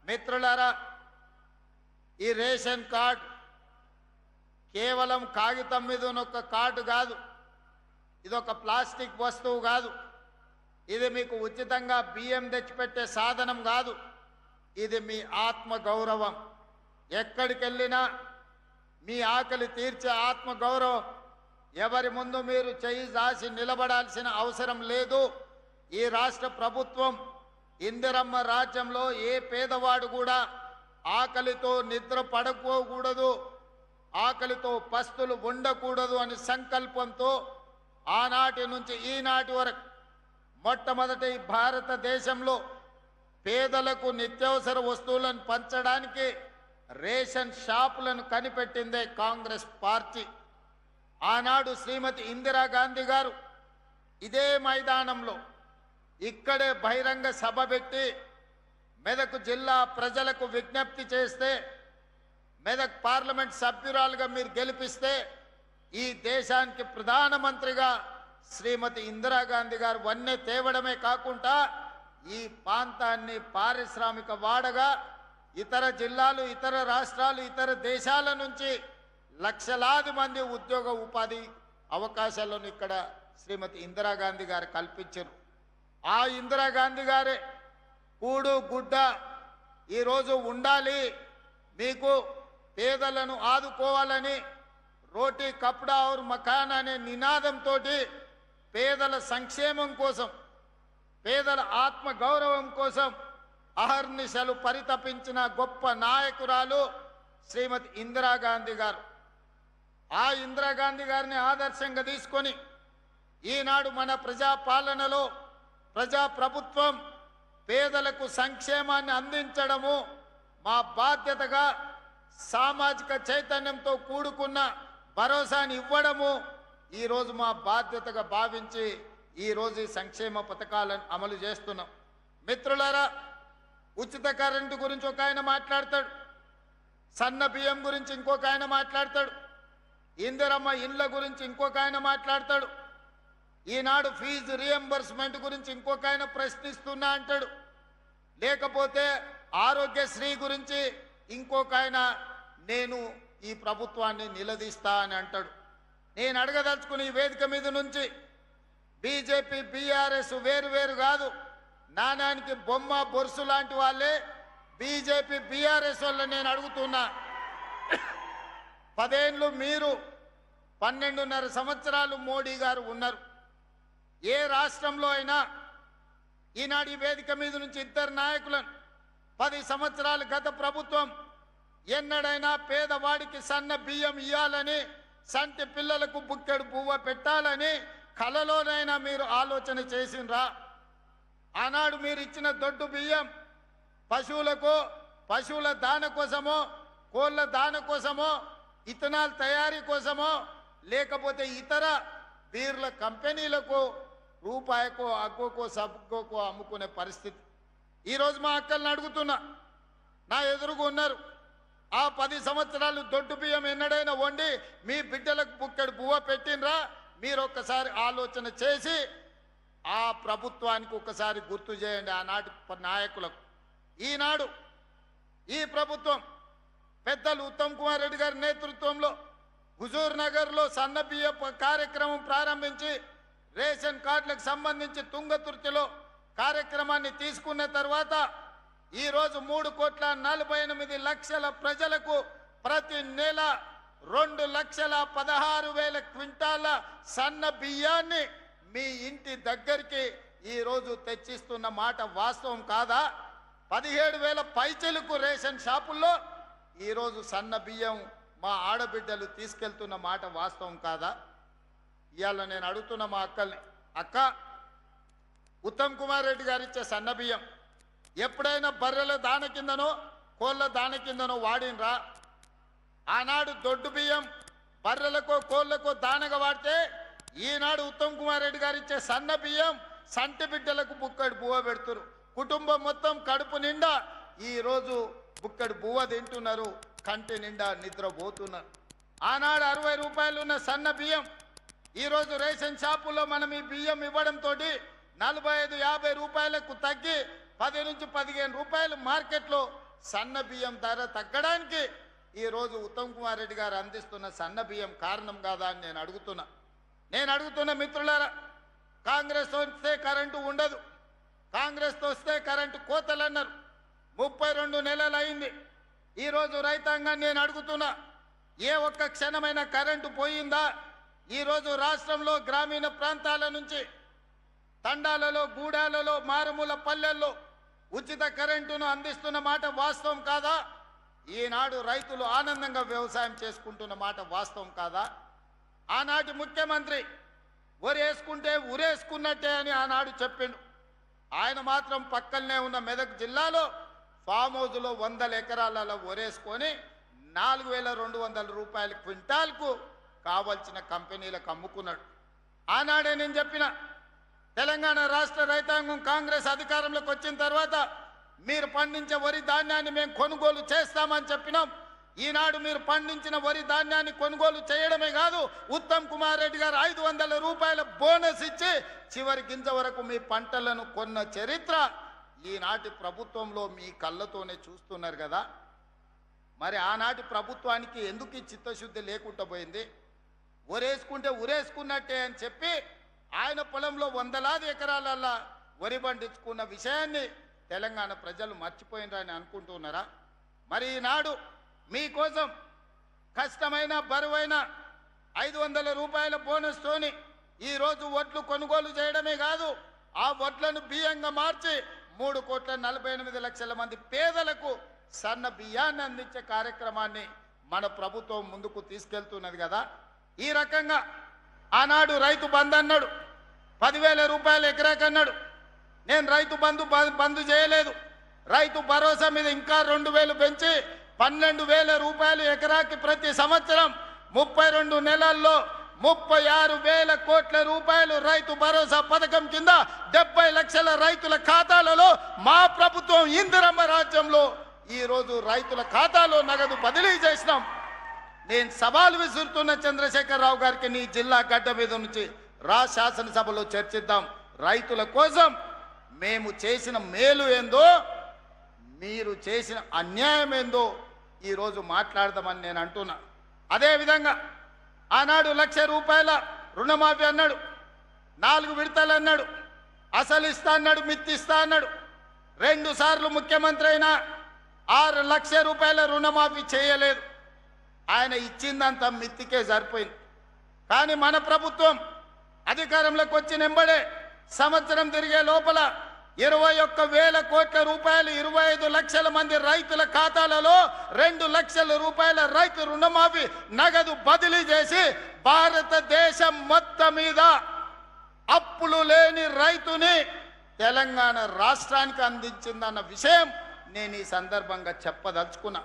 మిత్రులారా, ఈ ration card కేవలం కాగితం మీద ఉన్న ఒక కార్డు కాదు, ఇది ఒక ప్లాస్టిక్ వస్తువు కాదు, ఇది మీకు ఉచితంగా బియ్యం తెచ్చిపెట్టే సాధనం కాదు, ఇది మీ ఆత్మ గౌరవం. ఎక్కడికి వెళ్ళినా మీ ఆకలి తీర్చే ఆత్మ గౌరవం. ఎవరి ముందు మీరు చేయి దాసి నిలబడాల్సిన అవసరం లేదు. ఈ రాష్ట్ర ప్రభుత్వం ఇందిరమ్మ రాజ్యంలో ఏ పేదవాడు కూడా ఆకలితో నిద్ర పడకూడదు, ఆకలితో పస్తులు ఉండకూడదు అని సంకల్పంతో ఆనాటి నుంచి ఈనాటి వరకు మొట్టమొదటి భారతదేశంలో పేదలకు నిత్యావసర వస్తువులను పంచడానికి రేషన్ షాపులను కనిపెట్టిందే కాంగ్రెస్ పార్టీ. ఆనాడు శ్రీమతి ఇందిరాగాంధీ గారు ఇదే మైదానంలో ఇక్కడే బహిరంగ సభ పెట్టి మెదక్ జిల్లా ప్రజలకు విజ్ఞప్తి చేస్తే, మెదక్ పార్లమెంట్ సభ్యురాలుగా మీరు గెలిపిస్తే ఈ దేశానికి ప్రధానమంత్రిగా శ్రీమతి ఇందిరాగాంధీ గారు వన్నె తేవడమే కాకుండా ఈ ప్రాంతాన్ని పారిశ్రామిక వాడగా ఇతర జిల్లాలు, ఇతర రాష్ట్రాలు, ఇతర దేశాల నుంచి లక్షలాది మంది ఉద్యోగ ఉపాధి అవకాశాలను ఇక్కడ శ్రీమతి ఇందిరాగాంధీ గారు కల్పించారు. ఆ ఇందిరాగాంధీ గారే కూడు గుడ్డ ఈరోజు ఉండాలి, మీకు పేదలను ఆదుకోవాలని రోటీ కప్డా ఔర్ మకాన్ అనే నినాదంతో పేదల సంక్షేమం కోసం, పేదల ఆత్మ గౌరవం కోసం అహర్నిశలు పరితపించిన గొప్ప నాయకురాలు శ్రీమతి ఇందిరాగాంధీ గారు. ఆ ఇందిరాగాంధీ గారిని ఆదర్శంగా తీసుకొని ఈనాడు మన ప్రజాపాలనలో ప్రజాప్రభుత్వం పేదలకు సంక్షేమాన్ని అందించడము మా బాధ్యతగా, సామాజిక చైతన్యంతో కూడుకున్న భరోసాని ఇవ్వడము ఈరోజు మా బాధ్యతగా భావించి ఈరోజు ఈ సంక్షేమ పథకాలను అమలు చేస్తున్నాం. మిత్రులారా, ఉచిత కరెంటు గురించి ఒక ఆయన మాట్లాడతాడు, సన్న బియ్యం గురించి ఇంకొక ఆయన మాట్లాడతాడు, ఇందిరమ్మ ఇండ్ల గురించి ఇంకొక ఆయన మాట్లాడతాడు, ఈనాడు ఫీజు రియంబర్స్మెంట్ గురించి ఇంకొక ఆయన ప్రశ్నిస్తున్నా అంటాడు, లేకపోతే ఆరోగ్యశ్రీ గురించి ఇంకొక ఆయన నేను ఈ ప్రభుత్వాన్ని నిలదీస్తా అని అంటాడు. నేను అడగదలుచుకుని ఈ వేదిక మీద నుంచి బీజేపీ బీఆర్ఎస్ వేరు వేరు కాదు, నాణానికి బొమ్మ బొరుసు లాంటి వాళ్ళే బీజేపీ బీఆర్ఎస్ వాళ్ళని నేను అడుగుతున్నా. 10 ఏళ్ళు మీరు, 12.5 సంవత్సరాలు మోడీ గారు ఉన్నారు. ఏ రాష్ట్రంలో అయినా ఈనాడు ఈ వేదిక మీద నుంచి ఇద్దరు నాయకులను 10 సంవత్సరాలు గత ప్రభుత్వం ఎన్నడైనా పేదవాడికి సన్న బియ్యం ఇవ్వాలని, సంటి పిల్లలకు బుక్కెడు పువ్వ పెట్టాలని కలలోనైనా మీరు ఆలోచన చేసిండ్రా? ఆనాడు మీరు ఇచ్చిన దొడ్డు బియ్యం పశువులకు, పశువుల దాన కోసమో, కోళ్ళ దాన కోసమో, ఇథనాల్ తయారీ కోసమో, లేకపోతే ఇతర బీర్ల కంపెనీలకు రూపాయకో అగ్గోకో సబ్బుకో అమ్ముకునే పరిస్థితి. ఈరోజు మా అక్కల్ని అడుగుతున్నా, నా ఎదురుగా ఉన్నారు, ఆ 10 సంవత్సరాలు దొడ్డు బియ్యం ఎన్నడైనా వండి మీ బిడ్డలకు బుక్కెడు పువ్వ పెట్టినరా? మీరు ఒక్కసారి ఆలోచన చేసి ఆ ప్రభుత్వానికి ఒకసారి గుర్తు చేయండి, ఆనాటి నాయకులకు. ఈనాడు ఈ ప్రభుత్వం పెద్దలు ఉత్తమ్ కుమార్ రెడ్డి గారి నేతృత్వంలో హుజూర్ నగర్లో సన్న బియ్య కార్యక్రమం ప్రారంభించి రేషన్ కార్డులకు సంబంధించి తుంగతుర్తిలో కార్యక్రమాన్ని తీసుకున్న తర్వాత ఈరోజు 3,48,00,000 ప్రజలకు ప్రతి నెల 2,16,000 క్వింటాల సన్న బియ్యాన్ని మీ ఇంటి దగ్గరికి ఈరోజు తెచ్చిస్తున్న మాట వాస్తవం కాదా? 17,000 పైచలకు రేషన్ షాపుల్లో ఈరోజు సన్న బియ్యం మా ఆడబిడ్డలు తీసుకెళ్తున్న మాట వాస్తవం కాదా? ఇవాళ నేను అడుగుతున్న మా అక్కల్ని, అక్క, ఉత్తమ్ కుమార్ రెడ్డి గారు ఇచ్చే సన్న బియ్యం ఎప్పుడైనా బర్రెల దాన కిందనో కోళ్ళ దాన కిందనో వాడినరా? ఆనాడు దొడ్డు బియ్యం బర్రెలకో కోళ్ళకో దానగా వాడితే ఈనాడు ఉత్తమ్ కుమార్ రెడ్డి గారు ఇచ్చే సన్న బియ్యం సంటి బిడ్డలకు బుక్కడి బువ్వ పెడుతురు. కుటుంబం మొత్తం కడుపు నిండా ఈరోజు బుక్కడి బువ్వ తింటున్నారు, కంటి నిండా నిద్రపోతున్నారు. ఆనాడు 60 రూపాయలు ఉన్న సన్న బియ్యం ఈరోజు రేషన్ షాపుల్లో మనం ఈ బియ్యం ఇవ్వడంతో 45-50 రూపాయలకు తగ్గి 10 నుంచి 15 రూపాయలు మార్కెట్లో సన్న బియ్యం ధర తగ్గడానికి ఈరోజు ఉత్తమ్ కుమార్ రెడ్డి గారు అందిస్తున్న సన్న బియ్యం కారణం కాదా అని నేను అడుగుతున్న మిత్రులారా, కాంగ్రెస్ వస్తే కరెంటు ఉండదు, కాంగ్రెస్ వస్తే కరెంటు కోతలు అన్నారు. 32 నెలలు అయింది. ఈరోజు రైతాంగాన్ని నేను అడుగుతున్నా, ఏ ఒక్క క్షణమైన కరెంటు పోయిందా? ఈరోజు రాష్ట్రంలో గ్రామీణ ప్రాంతాల నుంచి తండాలలో, గూడాలలో, మారుమూల పల్లెల్లో ఉచిత కరెంటును అందిస్తున్న మాట వాస్తవం కాదా? ఈనాడు రైతులు ఆనందంగా వ్యవసాయం చేసుకుంటున్న మాట వాస్తవం కాదా? ఆనాటి ముఖ్యమంత్రి ఒరేసుకుంటే ఉరేసుకున్నట్టే అని ఆనాడు చెప్పిండు. ఆయన మాత్రం పక్కనే ఉన్న మెదక్ జిల్లాలో ఫామ్ హౌస్లో 100 ఎకరాలలో ఒరేసుకొని 4200 రూపాయల క్వింటాల్కు కావాల్సిన కంపెనీలకు అమ్ముకున్నాడు. ఆనాడే నేను చెప్పిన, తెలంగాణ రాష్ట్ర రైతాంగం కాంగ్రెస్ అధికారంలోకి వచ్చిన తర్వాత మీరు పండించే వరి ధాన్యాన్ని మేము కొనుగోలు చేస్తామని చెప్పినాం. ఈనాడు మీరు పండించిన వరి ధాన్యాన్ని కొనుగోలు చేయడమే కాదు, ఉత్తమ్ కుమార్ రెడ్డి గారు 500 రూపాయల బోనస్ ఇచ్చి చివరి గింజ వరకు మీ పంటలను కొన్న చరిత్ర ఈనాటి ప్రభుత్వంలో మీ కళ్ళతోనే చూస్తున్నారు కదా. మరి ఆనాటి ప్రభుత్వానికి ఎందుకు ఈ చిత్తశుద్ధి లేకుండా పోయింది? ఒరేసుకుంటే ఉరేసుకున్నట్టే అని చెప్పి ఆయన పొలంలో 100 ఎకరాలల్లా వరి పండించుకున్న విషయాన్ని తెలంగాణ ప్రజలు మర్చిపోయినారని అనుకుంటున్నారా? మరి ఈనాడు మీకోసం కష్టమైన బరువైన 500 రూపాయల బోనస్తోని ఈరోజు వడ్లు కొనుగోలు చేయడమే కాదు, ఆ వడ్లను బియ్యంగా మార్చి 3,48,00,000 మంది పేదలకు సన్న బియ్యాన్ని అందించే కార్యక్రమాన్ని మన ప్రభుత్వం ముందుకు తీసుకెళ్తున్నది కదా. ఈ రకంగా ఆనాడు రైతు బంధు అన్నాడు, 10,000 రూపాయలు ఎకరాకన్నాడు. నేను రైతు బంధు చేయలేదు, రైతు భరోసా మీద ఇంకా 2,000 పెంచి 12,000 రూపాయలు ఎకరాకి ప్రతి సంవత్సరం 32 నెలల్లో 36,000 కోట్ల రూపాయలు రైతు భరోసా పథకం కింద 70 లక్షల రైతుల ఖాతాలలో మా ప్రభుత్వం ఇందిరమ్మ రాజ్యంలో ఈరోజు రైతుల ఖాతాలో నగదు బదిలీ చేసినాం. నేను సవాలు విసురుతున్న చంద్రశేఖరరావు గారికి, నీ జిల్లా గడ్డ మీద నుంచి రా, శాసనసభలో చర్చిద్దాం. రైతుల కోసం మేము చేసిన మేలు ఏందో, మీరు చేసిన అన్యాయం ఏందో ఈరోజు మాట్లాడదామని నేను అంటున్నా. అదేవిధంగా ఆనాడు 1,00,000 రూపాయల రుణమాఫీ అన్నాడు, 4 విడతలు అన్నాడు, అసలు ఇస్తా అన్నాడు, మిత్తి ఇస్తా అన్నాడు. 2 సార్లు ముఖ్యమంత్రి అయినా 6 లక్షల రూపాయల రుణమాఫీ చేయలేదు. ఆయన ఇచ్చిందంతా మిత్తికే సరిపోయింది. కానీ మన ప్రభుత్వం అధికారంలోకి వచ్చిన వెంబడే సంవత్సరం తిరిగే లోపల 21,000 కోట్ల రూపాయలు 25 లక్షల మంది రైతుల ఖాతాలలో 2 లక్షల రూపాయల రైతు రుణమాఫీ నగదు బదిలీ చేసి భారతదేశం మొత్తం మీద అప్పులు లేని రైతుని తెలంగాణ రాష్ట్రానికి అందించిందన్న విషయం నేను ఈ సందర్భంగా చెప్పదలుచుకున్నా.